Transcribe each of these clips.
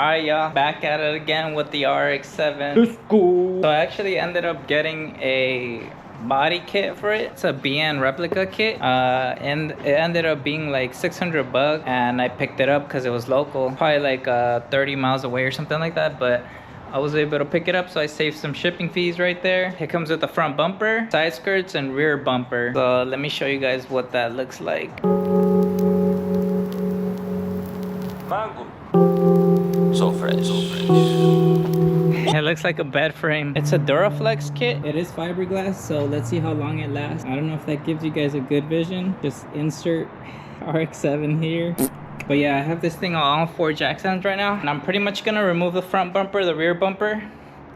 Alright y'all, back at it again with the RX7. Let's go! So I actually ended up getting a body kit for it. It's a BN replica kit, and it ended up being like 600 bucks, and I picked it up because it was local, probably like 30 miles away or something like that, but I was able to pick it up, so I saved some shipping fees right there. It comes with a front bumper, side skirts, and rear bumper. So let me show you guys what that looks like. Mango. So fresh. It looks like a bed frame. It's a Duraflex kit. It is fiberglass, so let's see how long it lasts. I don't know if that gives you guys a good vision. Just insert RX7 here. But yeah, I have this thing on all 4 jack stands right now, and I'm pretty much gonna remove the front bumper, the rear bumper,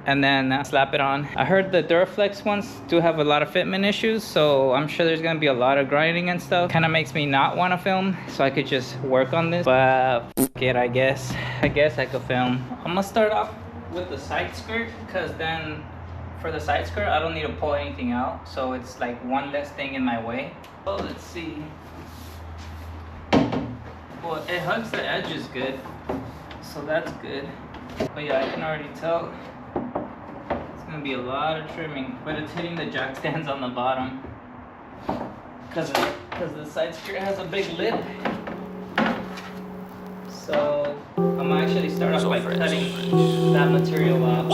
and then slap it on. I heard the Duraflex ones do have a lot of fitment issues, so I'm sure there's gonna be a lot of grinding and stuff. Kind of makes me not want to film, so I could just work on this. But fuck it, I guess I could film. I'm gonna start off with the side skirt, because then for the side skirt I don't need to pull anything out, so it's like one less thing in my way. So let's see. Well, it hugs the edges good, so that's good. But yeah, I can already tell it's gonna be a lot of trimming, but it's hitting the jack stands on the bottom because the side skirt has a big lip. So I'm gonna actually start off by cutting that material off.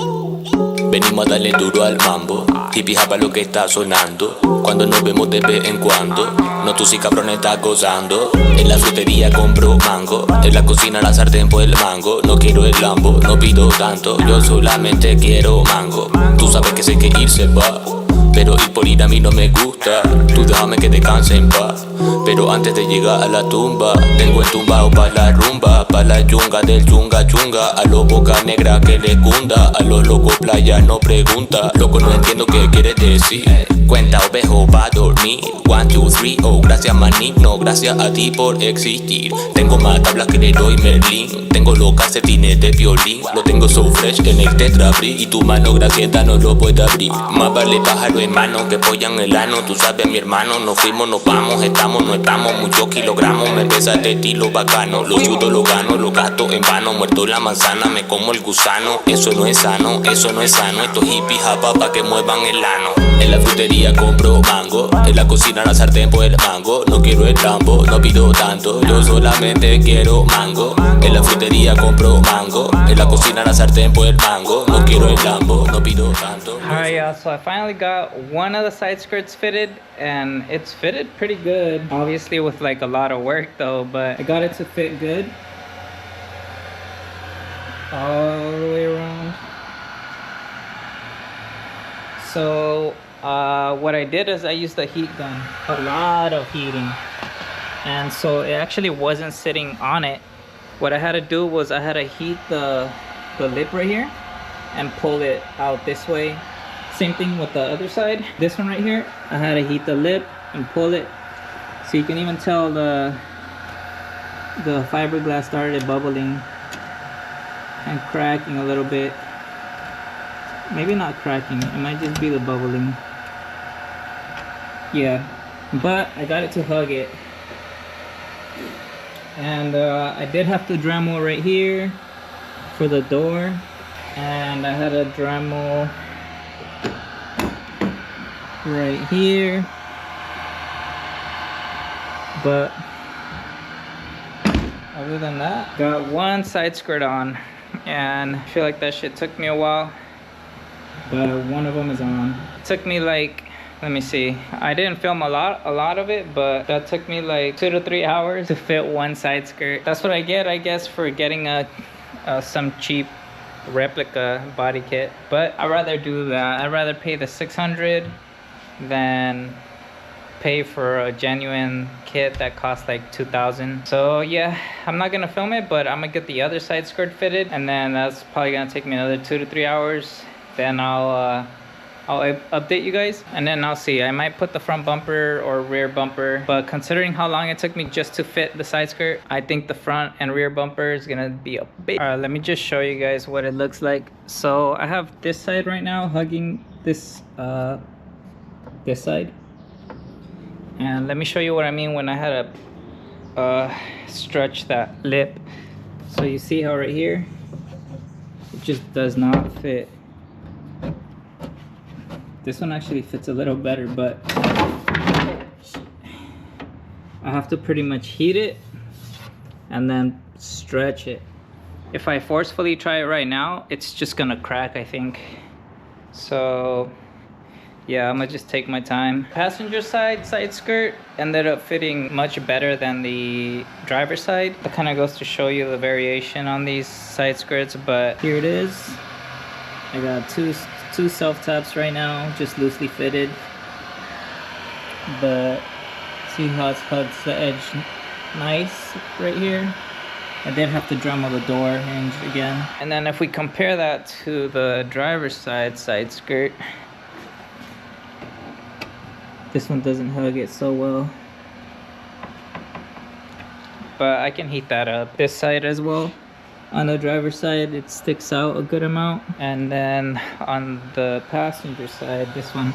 Venimos a darle duro al mambo. Hippie japa lo que está sonando. Cuando nos vemos de vez en cuando. No tú sí cabrón estás gozando. En la frutería compro mango. En la cocina la sartén por el mango. No quiero el Lambo, no pido tanto. Yo solamente quiero mango. Tú sabes que sé que irse va, pero ir por ir a mí no me gusta. Tú déjame que descanse en paz. Pero antes de llegar a la tumba, tengo entumbado pa' la rumba, pa' la yunga del yunga chunga. A los boca negra que le cunda, a los locos playa no pregunta. Loco, no entiendo qué quieres decir. Cuenta ovejo va a dormir. 1, 2, 3, oh gracias maligno, gracias a ti por existir. Tengo más tablas que le doy Merlin. Tengo los calcetines de violín. Lo tengo so fresh en el tetrabric. Y tu mano gracieta no lo puede abrir. Más vale pájaro en mano que pollan el ano. Tú sabes mi hermano, nos fuimos, nos vamos. Estamos, no estamos, muchos kilogramos. Me pesa de estilo bacano. Los sudo, lo gano, lo gasto en vano. Muerto la manzana, me como el gusano. Eso no es sano, eso no es sano. Estos hippies japa pa' que muevan el ano. En la frutería compro mango. En la cocina la sartén por el mango. No quiero el Lambo, no pido tanto. Yo solamente quiero mango. En la frutería compro mango. En la cocina la sartén por el mango. No quiero el Lambo, no pido tanto. Alright y'all, so I finally got one of the side skirts fitted, and it's fitted pretty good. Obviously with like a lot of work though, but I got it to fit good. All the way around. So what I did is I used a heat gun, a lot of heating, and so it actually wasn't sitting on it. What I had to do was I had to heat the lip right here and pull it out this way. Same thing with the other side. This one right here, I had to heat the lip and pull it, so you can even tell the fiberglass started bubbling and cracking a little bit. Maybe not cracking, it might just be the bubbling. Yeah, but I got it to hug it. And I did have to Dremel right here for the door, and I had a Dremel right here. But other than that, got one side skirt on, and I feel like that shit took me a while, but one of them is on. It took me like, let me see, I didn't film a lot of it, but that took me like 2 to 3 hours to fit one side skirt. That's what I get, I guess, for getting some cheap replica body kit. But I'd rather do that. I'd rather pay the 600 than pay for a genuine kit that costs like 2,000. So yeah, I'm not gonna film it, but I'm gonna get the other side skirt fitted, and then that's probably gonna take me another 2 to 3 hours. Then I'll update you guys, and then I'll see. I might put the front bumper or rear bumper, but considering how long it took me just to fit the side skirt, I think the front and rear bumper is gonna be a bit. All right, let me just show you guys what it looks like. So I have this side right now hugging this side, and let me show you what I mean when I had to stretch that lip. So you see how right here It just does not fit. This one actually fits a little better, but I have to pretty much heat it and then stretch it. If I forcefully try it right now, it's just gonna crack, I think. So yeah, I'm gonna just take my time. Passenger side skirt ended up fitting much better than the driver side. That kind of goes to show you the variation on these side skirts, but here it is. I got two self taps right now, just loosely fitted. But see how it hugs the edge nice right here. I did have to Dremel the door hinge again. And then if we compare that to the driver's side skirt, this one doesn't hug it so well. But I can heat that up. This side as well. On the driver's side, it sticks out a good amount. And then on the passenger side, this one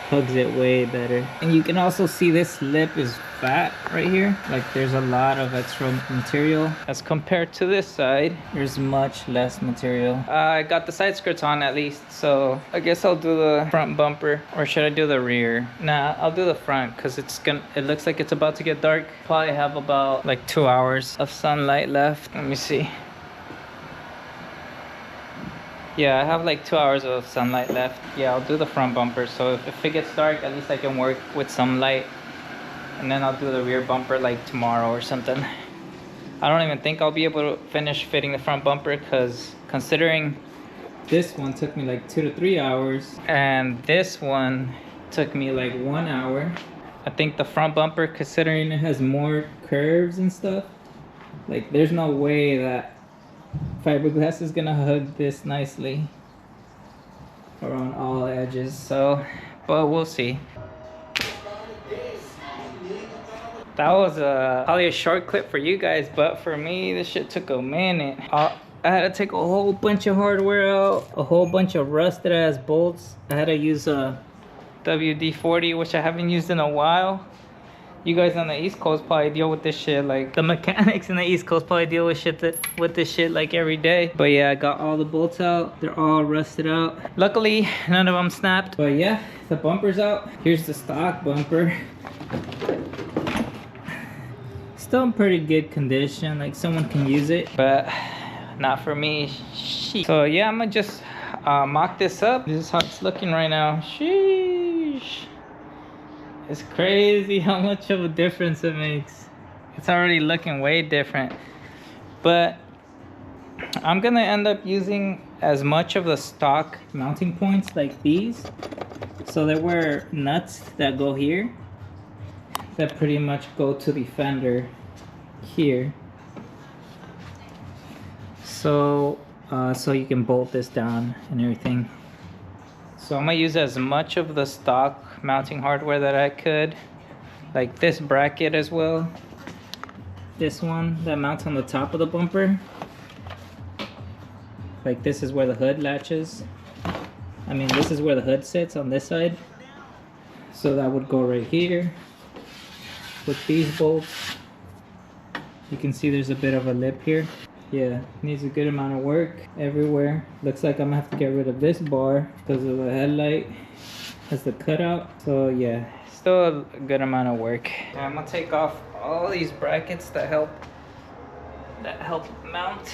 hugs it way better. And you can also see this lip is fat right here. Like there's a lot of extra material. As compared to this side, there's much less material. I got the side skirts on at least, so I guess I'll do the front bumper. Or should I do the rear? Nah, I'll do the front because it looks like it's about to get dark. Probably have about like 2 hours of sunlight left. Let me see. Yeah, I have like 2 hours of sunlight left. Yeah, I'll do the front bumper. So if it gets dark, at least I can work with some light. And then I'll do the rear bumper like tomorrow or something. I don't even think I'll be able to finish fitting the front bumper because considering this one took me like 2 to 3 hours and this one took me like 1 hour. I think the front bumper, considering it has more curves and stuff, like there's no way that fiberglass is gonna hug this nicely around all edges. So, but we'll see. That was probably a short clip for you guys, but for me, this shit took a minute. I had to take a whole bunch of hardware out, a whole bunch of rusted ass bolts. I had to use a WD-40, which I haven't used in a while. You guys on the East Coast probably deal with this shit, like the mechanics in the East Coast probably deal with this shit like every day. But yeah, I got all the bolts out. They're all rusted out. Luckily, none of them snapped. But yeah, the bumper's out. Here's the stock bumper. Still in pretty good condition, like someone can use it, but not for me. Sheesh. So yeah, I'm gonna just mock this up. This is how it's looking right now. Sheesh. It's crazy how much of a difference it makes. It's already looking way different. But I'm gonna end up using as much of the stock mounting points like these. So there were nuts that go here that pretty much go to the fender here. So you can bolt this down and everything. So I'm gonna use as much of the stock mounting hardware that I could, like this bracket as well. This one that mounts on the top of the bumper. Like this is where the hood latches. I mean, this is where the hood sits on this side. So that would go right here. With these bolts, you can see there's a bit of a lip here. Yeah, needs a good amount of work everywhere. Looks like I'm gonna have to get rid of this bar because of the headlight has the cutout. So yeah, still a good amount of work. And I'm gonna take off all these brackets that help mount.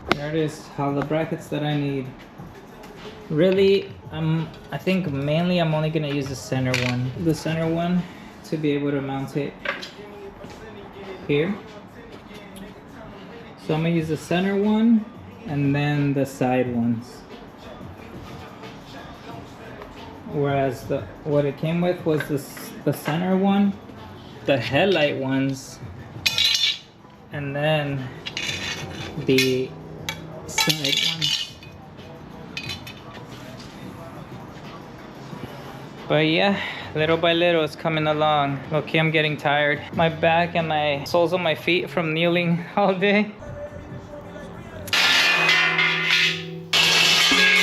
There it is, all the brackets that I need. Really, I think mainly I'm only gonna use the center one. The center one to be able to mount it here. So I'm gonna use the center one and then the side ones. Whereas what it came with was the center one, the headlight ones, and then the side ones. But yeah, Little by little, it's coming along. Okay, I'm getting tired. My back and my soles of my feet from kneeling all day.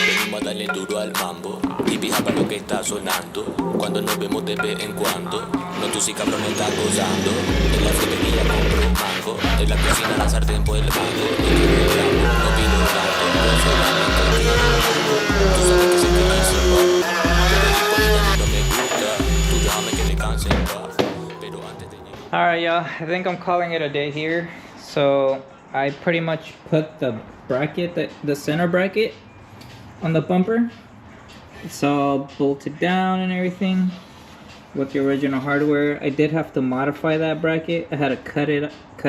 Venimos a darle duro al mambo. Hippie para lo que está sonando. Cuando nos vemos de vez en cuando. No tú sí cabrón estás gozando. En la frutería compro mango. En la cocina la sartén por el mango. No quiero el no pido tanto. No solamente tú sabes que se te dice pa. Pero después ya no me gusta. Tú déjame que me canse pa. Pero antes de llegar. Alright, y'all, I think I'm calling it a day here. So I pretty much put the bracket, the center bracket on the bumper. It's all bolted down and everything with the original hardware. I did have to modify that bracket. I had to cut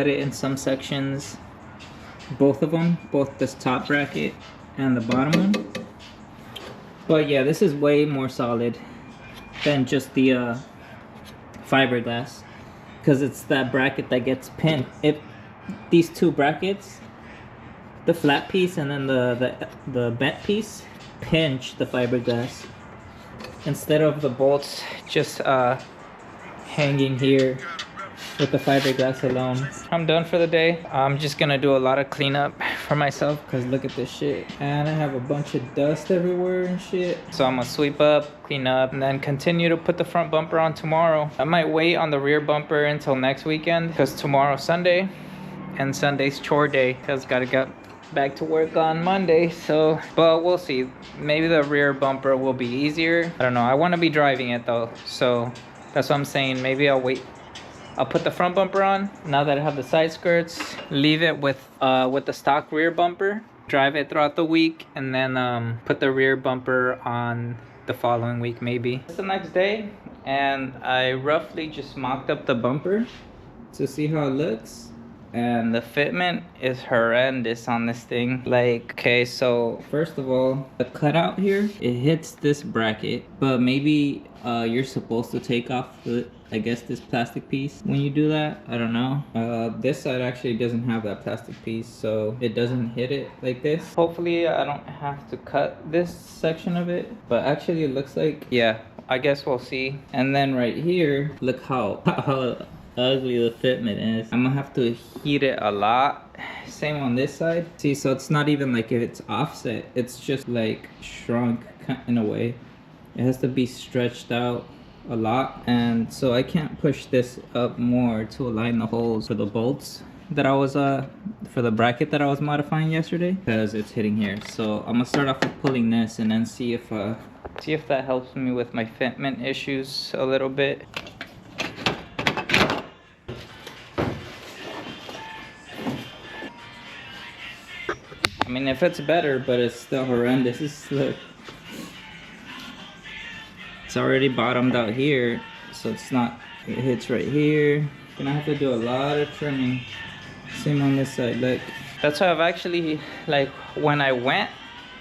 it in some sections, both of them, both this top bracket and the bottom one. But yeah, this is way more solid than just the fiberglass, because it's that bracket that gets pinned. If these two brackets, the flat piece and then the bent piece, pinch the fiberglass instead of the bolts just hanging here with the fiberglass alone. I'm done for the day. I'm just gonna do a lot of cleanup for myself because look at this shit. And I have a bunch of dust everywhere and shit. So I'm gonna sweep up, clean up, and then continue to put the front bumper on tomorrow. I might wait on the rear bumper until next weekend because tomorrow's Sunday and Sunday's chore day because gotta get back to work on Monday. So but we'll see, maybe the rear bumper will be easier. I don't know, I want to be driving it though, so that's what I'm saying. Maybe I'll wait, I'll put the front bumper on now that I have the side skirts, leave it with the stock rear bumper, drive it throughout the week, and then put the rear bumper on the following week maybe. It's the next day and I roughly just mocked up the bumper to see how it looks. And the fitment is horrendous on this thing. Like, okay, so first of all, the cutout here, it hits this bracket, but maybe you're supposed to take off the, I guess, this plastic piece when you do that. I don't know. This side actually doesn't have that plastic piece, so it doesn't hit it like this. Hopefully I don't have to cut this section of it, but actually it looks like, yeah, I guess we'll see. And then right here, look how ugly the fitment is. I'm gonna have to heat it a lot. Same on this side. See, so it's not even like if it's offset, it's just like shrunk in a way. It has to be stretched out a lot, and so I can't push this up more to align the holes for the bolts that I was for the bracket that I was modifying yesterday, because it's hitting here. So I'm gonna start off with pulling this and then see if that helps me with my fitment issues a little bit. I mean, if it's better, but it's still horrendous. Look, it's already bottomed out here, so it's not, it hits right here. Gonna have to do a lot of trimming. Same on this side, look. That's why I've actually, like, when I went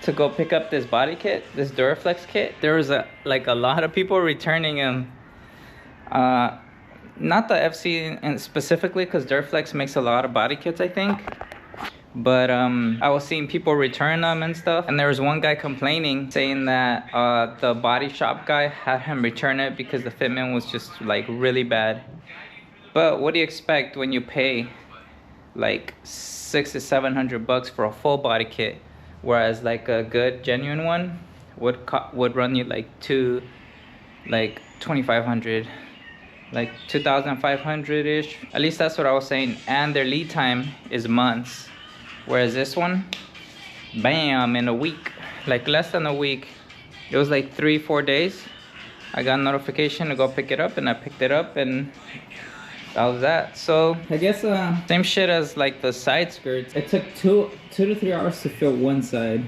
to go pick up this body kit, this Duraflex kit, there was a lot of people returning them. Not the FC and specifically, because Duraflex makes a lot of body kits, I think. But I was seeing people return them and stuff, and there was one guy complaining, saying that the body shop guy had him return it because the fitment was just like really bad. But what do you expect when you pay like $600 to $700 for a full body kit, whereas like a good genuine one would run you like $2,500, like 2,500 ish. At least that's what I was saying. And their lead time is months. Whereas this one, bam, in a week, like less than a week. It was like 3-4 days. I got a notification to go pick it up, and I picked it up, and that was that. So I guess same shit as like the side skirts. It took two to 3 hours to fill one side.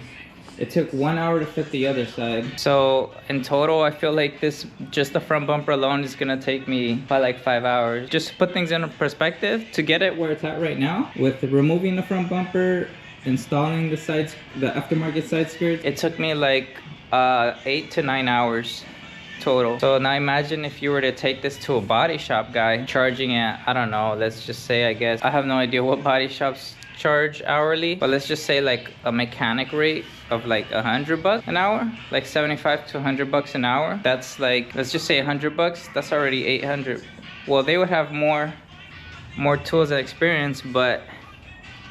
It took 1 hour to fit the other side. So in total, I feel like this, just the front bumper alone, is gonna take me by like 5 hours. Just to put things in perspective, to get it where it's at right now, with removing the front bumper, installing the aftermarket side skirts, it took me like 8 to 9 hours total. So now imagine if you were to take this to a body shop guy, charging it, I don't know, let's just say, I guess, I have no idea what body shops charge hourly, but let's just say like a mechanic rate of like $100 an hour, like 75 to $100 an hour. That's like, let's just say $100. That's already 800. Well, they would have more tools and experience, but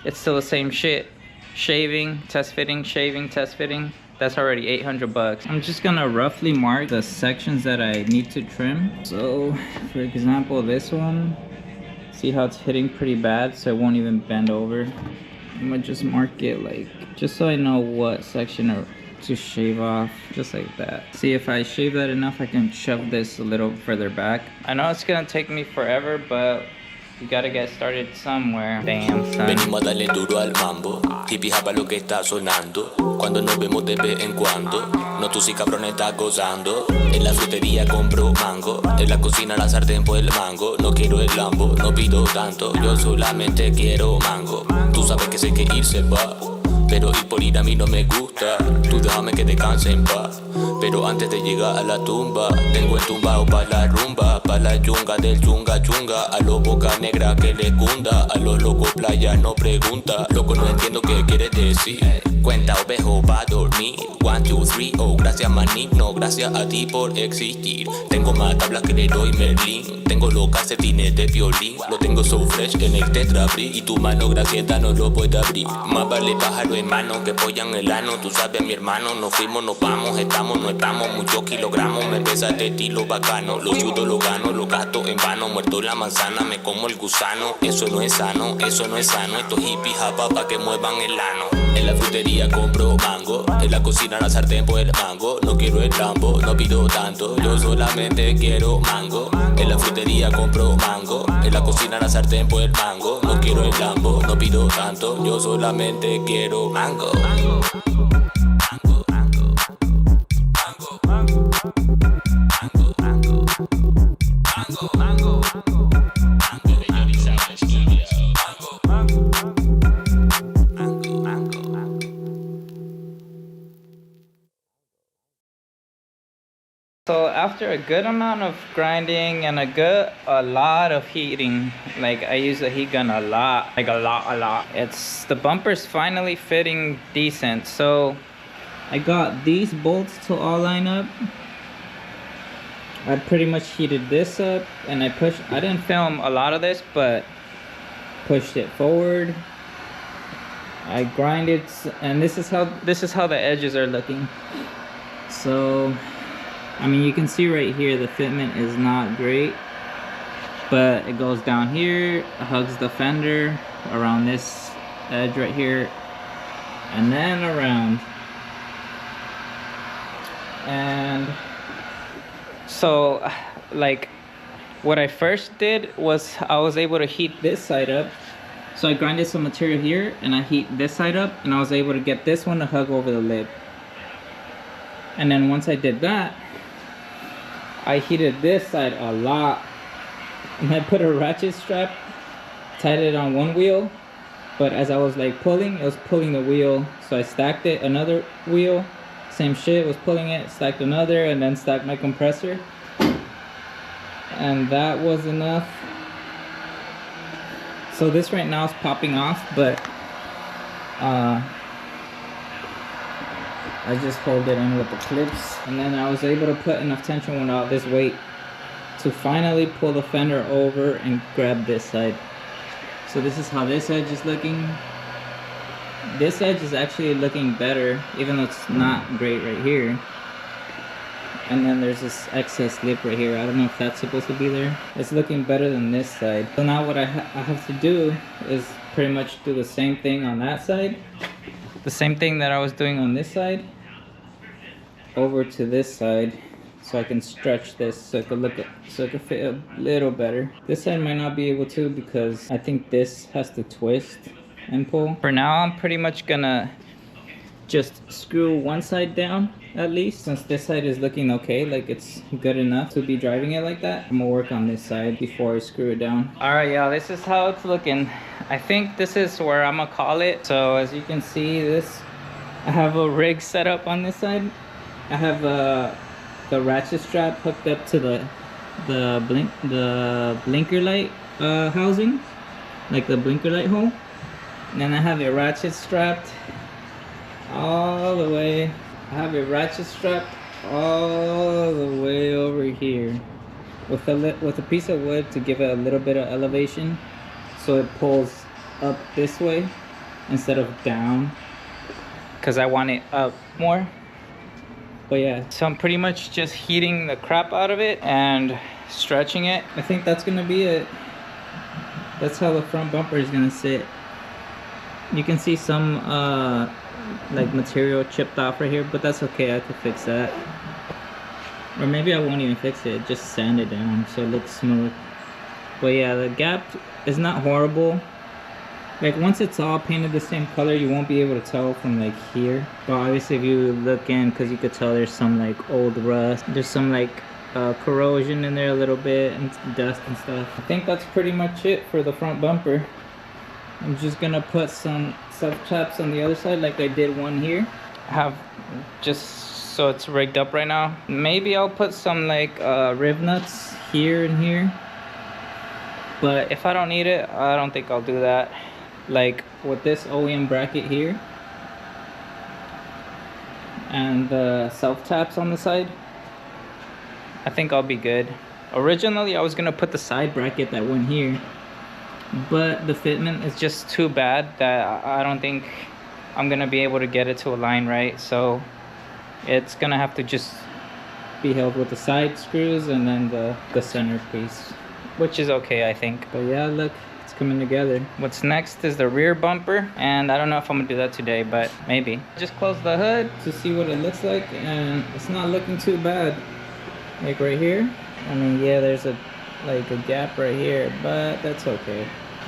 it's still the same shit. Shaving, test fitting, shaving, test fitting. That's already $800. I'm just gonna roughly mark the sections that I need to trim. So, for example, this one, see how it's hitting pretty bad, so it won't even bend over. I'm gonna just mark it like, just so I know what section to shave off, just like that. See, if I shave that enough, I can shove this a little further back. I know it's gonna take me forever, but you gotta get started somewhere. Damn, son. Venimos a darle duro al mambo. Hippie japa lo que está sonando. Cuando nos vemos de vez en cuando. No tú sí cabrón estás gozando. En la frutería compro mango. En la cocina la sartén por el mango. No quiero el lambo, no pido tanto. Yo solamente quiero mango. Tú sabes que sé que irse va. Pero ir por ir a mí no me gusta. Tú déjame que descanse en paz. Pero antes de llegar a la tumba, tengo entumbado pa' la rumba, pa' la yunga del yunga chunga. A los boca negra que le cunda, a los locos playa no pregunta. Loco, no entiendo qué quieres decir. Cuenta ovejo pa' dormir. 1, 2, 3, oh, gracias maligno. Gracias a ti por existir. Tengo más tablas que le doy Merlin. Tengo los calcetines de violín. Lo tengo so fresh en el tetrabric. Y tu mano grasienta no lo puede abrir. Más vale pájaro en mano que pollan el ano. Tú sabes mi hermano, nos fuimos, nos vamos. Estamos, no estamos, muchos kilogramos. Me pesa de estilo bacano. Los sudo, lo gano, lo gasto en vano. Muerto la manzana, me como el gusano. Eso no es sano, eso no es sano. Estos hippies japa pa' que muevan el ano. En la frutería compro mango. En la cocina la sartén por el mango. No quiero el lambo, no pido tanto. Yo solamente quiero mango. En la frutería compro mango. En la cocina la sartén por el mango. No quiero el lambo, no pido tanto. Yo solamente quiero mango. So after a good amount of grinding and a lot of heating, like I use the heat gun a lot, like a lot. The bumper's finally fitting decent. So I got these bolts to all line up. I pretty much heated this up and I didn't film a lot of this, but pushed it forward. I grinded, and this is how the edges are looking. So I mean, you can see right here the fitment is not great, but it goes down here, hugs the fender around this edge right here, and then around. And so like what I first did was I was able to heat this side up. So I grinded some material here and I heat this side up, and I was able to get this one to hug over the lid. And then once I did that, I heated this side a lot, and I put a ratchet strap, tied it on one wheel, but as I was like pulling, it was pulling the wheel, so I stacked it, another wheel, same shit, was pulling it, stacked another, and then stacked my compressor, and that was enough. So this right now is popping off, but I just hold it in with the clips, and then I was able to put enough tension without this weight to finally pull the fender over and grab this side. So this is how this edge is looking. This edge is actually looking better, even though it's not great right here. And then there's this excess lip right here. I don't know if that's supposed to be there. It's looking better than this side. So now what I have to do is pretty much do the same thing on that side. The same thing that I was doing on this side over to this side, so I can stretch this so it could fit a little better. This side might not be able to because I think this has to twist and pull. For now, I'm pretty much gonna just screw one side down at least, since this side is looking okay, like it's good enough to be driving it like that. I'm gonna work on this side before I screw it down. All right, y'all, this is how it's looking. I think this is where I'm gonna call it. So as you can see, I have a rig set up on this side. I have the ratchet strap hooked up to the blinker light housing, like the blinker light hole. And then I have it ratchet strapped all the way. I have it ratchet strapped all the way over here with a piece of wood to give it a little bit of elevation, so it pulls up this way instead of down, because I want it up more. But yeah, so I'm pretty much just heating the crap out of it and stretching it. I think that's gonna be it. That's how the front bumper is gonna sit. You can see some like material chipped off right here, but that's okay, I could fix that. Or maybe I won't even fix it, just sand it down so it looks smooth. But yeah, the gap is not horrible. Like once it's all painted the same color, you won't be able to tell from like here. But obviously if you look in, because you could tell there's some like old rust, there's some like corrosion in there a little bit, and dust and stuff. I think that's pretty much it for the front bumper. I'm just gonna put some self-taps on the other side like I did one here. I have just so it's rigged up right now. Maybe I'll put some like rib nuts here and here. But if I don't need it, I don't think I'll do that. Like with this OEM bracket here and the self-taps on the side, I think I'll be good. Originally I was gonna put the side bracket that went here, but the fitment is just too bad that I don't think I'm gonna be able to get it to align right. So it's gonna have to just be held with the side screws and then the center piece, which is okay, I think. But yeah, look, it's coming together. What's next is the rear bumper, and I don't know if I'm gonna do that today, but maybe. Just close the hood to see what it looks like, and it's not looking too bad. Like right here, I mean, yeah, there's a gap right here, but that's okay.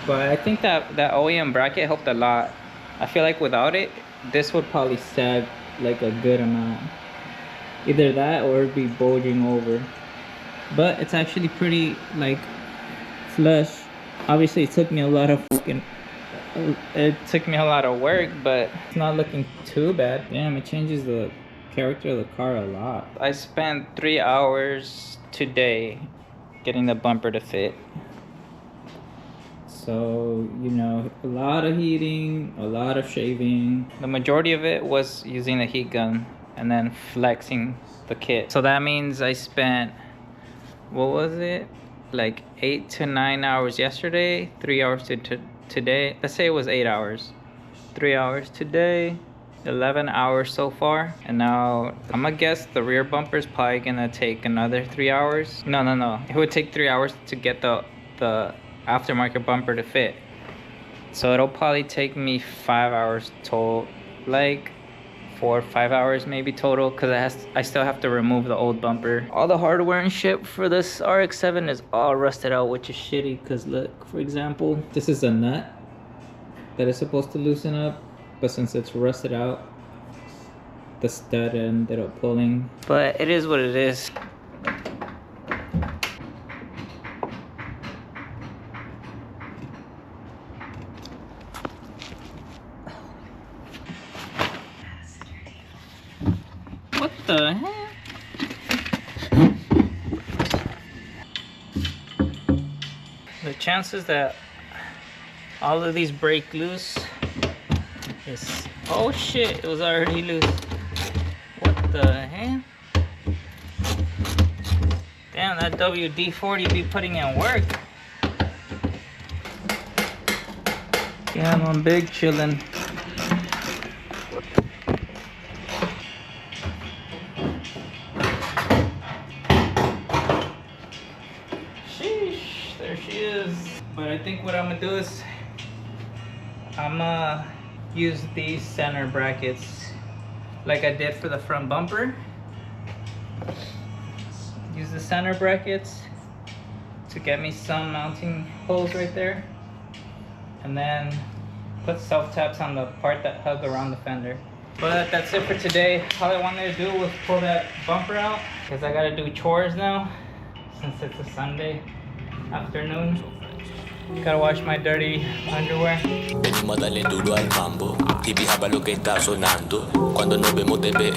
But I think that OEM bracket helped a lot. I feel like without it, this would probably sag like a good amount. Either that or it'd be bulging over. But it's actually pretty like flush. Obviously it took me a lot of work, but it's not looking too bad. Damn, it changes the character of the car a lot. I spent 3 hours today getting the bumper to fit. So, you know, a lot of heating, a lot of shaving. The majority of it was using the heat gun and then flexing the kit. So that means I spent, what was it? Like 8 to 9 hours yesterday, 3 hours to today. Let's say it was 8 hours. 3 hours today, 11 hours so far. And now I'm gonna guess the rear bumper is probably gonna take another 3 hours. No. It would take 3 hours to get the aftermarket bumper to fit. So it'll probably take me 5 hours total, like 4 or 5 hours maybe total, because I still have to remove the old bumper. All the hardware and shit for this RX7 is all rusted out, which is shitty, because look, for example, this is a nut that is supposed to loosen up, but since it's rusted out, the stud ended up pulling. But it is what it is. What the heck? The chances that all of these break loose is... Oh shit, it was already loose. What the heck? Damn, that WD-40 be putting in work. Damn, I'm big chillin'. There she is. But I think what I'm gonna do is I'm gonna use these center brackets like I did for the front bumper. Use the center brackets to get me some mounting holes right there, and then put self-taps on the part that hug around the fender. But that's it for today. All I wanted to do was pull that bumper out because I gotta do chores now since it's a Sunday afternoon. Gotta wash my dirty underwear. Venimos a darle duro al mambo. Hippie jaba lo que está sonando. Cuando nos vemos de vez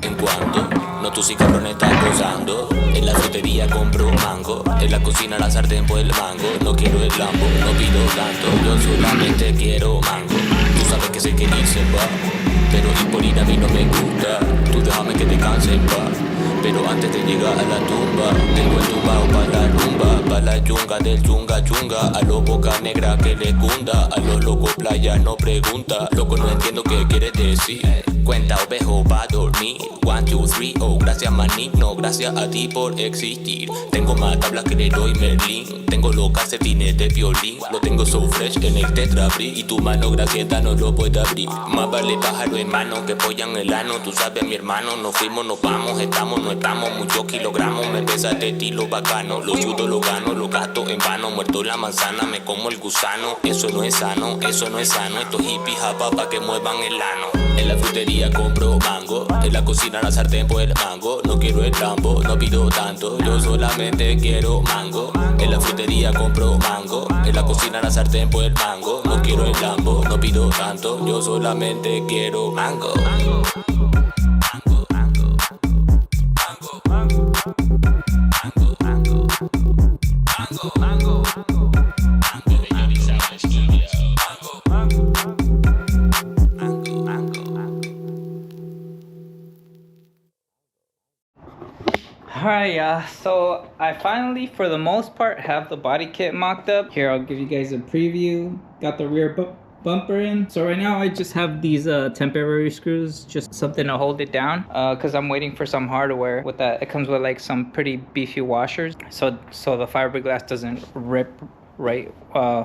en cuando. No tú sí cabrón estás gozando. En la frutería compro mango, en la cocina la sartén por el mango. No quiero el Lambo, no pido tanto, yo solamente quiero mango. Tú sabes que sé que irse va, pero ir por ir a mí no me gusta. Tú déjame que te canse pa, pero antes de llegar a la tumba tengo el tumbao para la rumba, pa' la yunga del chunga chunga. A los boca negra que le cunda, a los locos playa no pregunta. Loco no entiendo qué quieres decir. Cuenta ovejo va a dormir. 1, 2, 3, oh gracias maligno, gracias a ti por existir. Tengo más tablas que Leroy Merlin, tengo los calcetines de violín. Lo tengo so fresh en el tetrabrí, y tu mano gracieta no lo puede abrir. Más vale pájaro en mano que polla en el ano. Tú sabes mi hermano, nos fuimos, nos vamos, estamos, no estamos. Muchos kilogramos, me pesa de estilo bacano. Lo sudo, lo gano, lo gasto en vano. Muerto la manzana, me como el gusano. Eso no es sano, eso no es sano. Estos hippies japa pa' que muevan el ano. En la frutería compro mango, en la cocina la sartén por el mango. No quiero el Lambo, no pido tanto, yo solamente quiero mango. En la frutería compro mango, en la cocina la sartén por el mango. No quiero el Lambo, no pido tanto, yo solamente quiero mango. Alright, yeah, so I finally, for the most part, have the body kit mocked up. Here, I'll give you guys a preview. Got the rear bumper in. So right now I just have these temporary screws, just something to hold it down, because I'm waiting for some hardware with that. It comes with like some pretty beefy washers, so the fiberglass doesn't rip right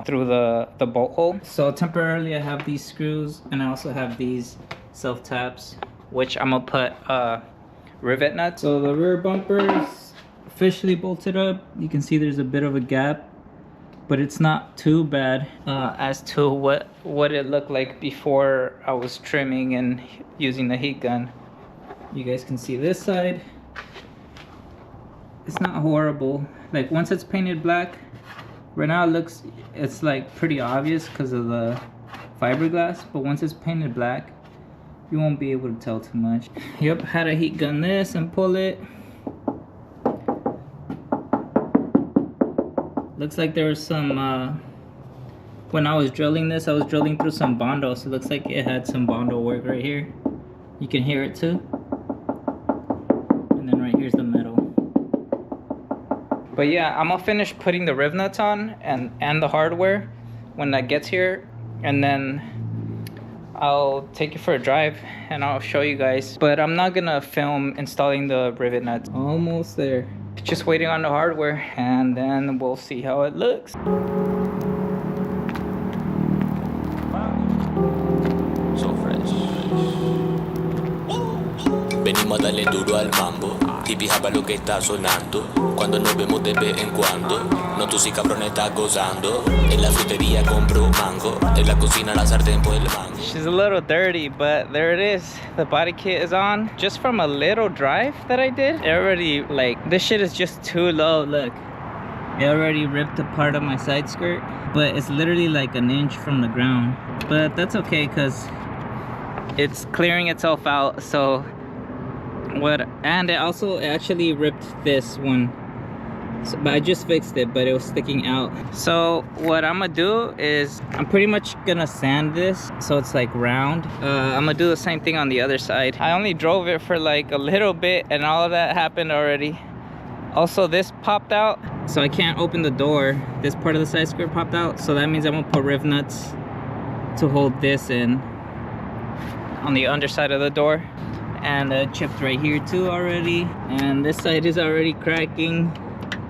through the bolt hole. So temporarily I have these screws, and I also have these self taps, which I'm gonna put rivet nuts. So the rear bumper is officially bolted up. You can see there's a bit of a gap, but it's not too bad as to what it looked like before I was trimming and using the heat gun. You guys can see this side. It's not horrible. Like once it's painted black, right now it's like pretty obvious because of the fiberglass, but once it's painted black, you won't be able to tell too much. Yep, had to heat gun this and pull it. Looks like there was some, when I was drilling this, I was drilling through some Bondo, so it looks like it had some Bondo work right here. You can hear it too. And then right here's the metal. But yeah, I'm gonna finish putting the riv nuts on and the hardware when that gets here, and then I'll take it for a drive and I'll show you guys. But I'm not gonna film installing the rivet nuts. Almost there. Just waiting on the hardware, and then we'll see how it looks. So fresh. Venimos a darle duro al mambo. Hippie japa lo que está sonando. Cuando nos vemos de vez en cuando. No tú sí cabrón estás gozando. En la frutería compro mango. En la cocina la sartén por el mango. She's a little dirty, but there it is. The body kit is on. Just from a little drive that I did, it already, like, this shit is just too low. Look, it already ripped a part of my side skirt, but it's literally like an inch from the ground. But that's okay, because it's clearing itself out. So and it also actually ripped this one, so, but I just fixed it, but it was sticking out. So what I'm gonna do is I'm pretty much gonna sand this so it's like round. I'm gonna do the same thing on the other side. I only drove it for like a little bit and all of that happened already. Also, this popped out, so I can't open the door. This part of the side skirt popped out, so that means I'm gonna put riv nuts to hold this in on the underside of the door. And chipped right here too already, and this side is already cracking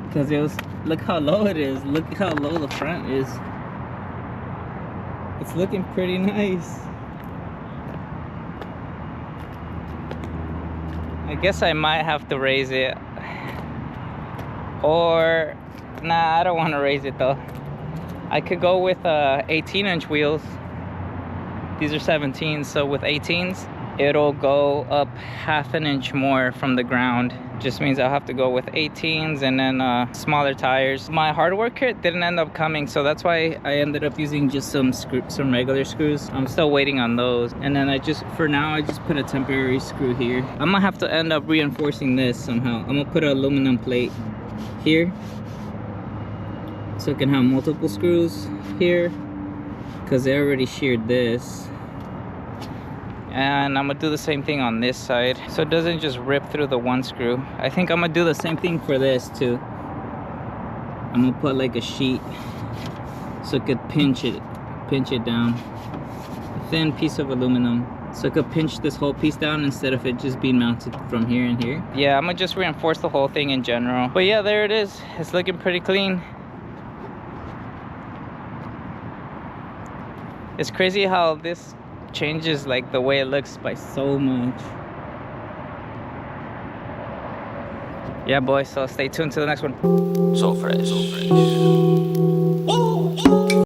because it was, look how low it is, look how low the front is. It's looking pretty nice. I guess I might have to raise it, or nah, I don't want to raise it though. I could go with 18-inch wheels. These are 17s, so with 18s it'll go up 1/2 inch more from the ground. Just means I'll have to go with 18s and then smaller tires. My hardware kit didn't end up coming, so that's why I ended up using just some regular screws. I'm still waiting on those. And then for now I just put a temporary screw here. I'm gonna have to end up reinforcing this somehow. I'm gonna put an aluminum plate here so it can have multiple screws here, because they already sheared this. And I'm gonna do the same thing on this side so it doesn't just rip through the one screw. I think I'm gonna do the same thing for this too. I'm gonna put like a sheet so it could pinch it down. A thin piece of aluminum so it could pinch this whole piece down instead of it just being mounted from here and here. Yeah, I'm gonna just reinforce the whole thing in general. But yeah, there it is. It's looking pretty clean. It's crazy how this changes like the way it looks by so much. Yeah, boy, so stay tuned to the next one. So fresh.